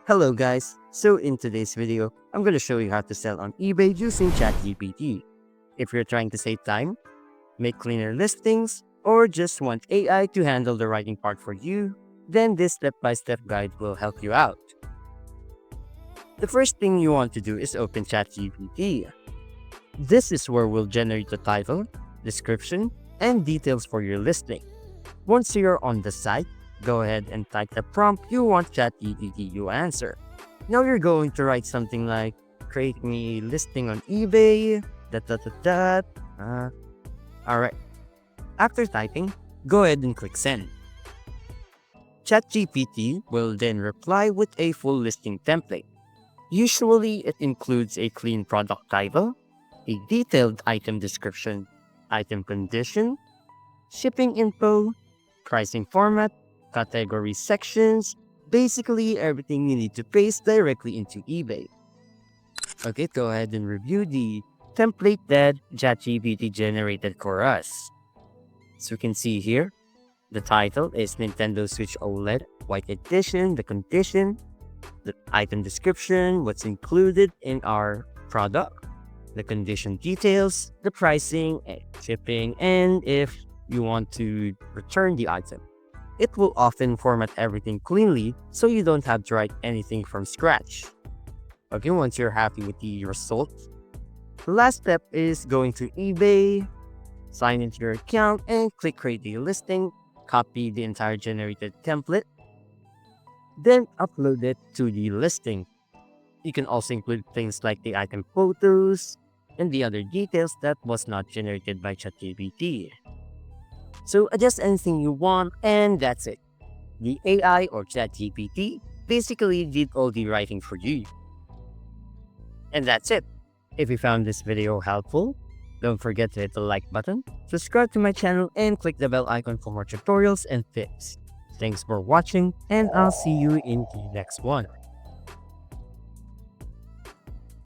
Hello guys, so in today's video, I'm going to show you how to sell on eBay using Chat GPT. If you're trying to save time, make cleaner listings, or just want AI to handle the writing part for you, then this step-by-step guide will help you out. The first thing you want to do is open Chat GPT. This is where we'll generate the title, description, and details for your listing. Once you're on the site, go ahead and type the prompt you want ChatGPT to answer. Now you're going to write something like, create me listing on eBay, Alright. After typing, go ahead and click send. ChatGPT will then reply with a full listing template. Usually, it includes a clean product title, a detailed item description, item condition, shipping info, pricing format, category sections, basically everything you need to paste directly into eBay. Okay, go ahead and review the template that ChatGPT generated for us. So you can see here, the title is Nintendo Switch OLED White Edition, the condition, the item description, what's included in our product, the condition details, the pricing, shipping, and if you want to return the item. It will often format everything cleanly so you don't have to write anything from scratch. Okay, once you're happy with the results, the last step is going to eBay, sign into your account, and click create a listing, copy the entire generated template, then upload it to the listing. You can also include things like the item photos and the other details that was not generated by ChatGPT. So adjust anything you want, and that's it. The AI or ChatGPT basically did all the writing for you. And that's it. If you found this video helpful, don't forget to hit the like button, subscribe to my channel, and click the bell icon for more tutorials and tips. Thanks for watching, and I'll see you in the next one.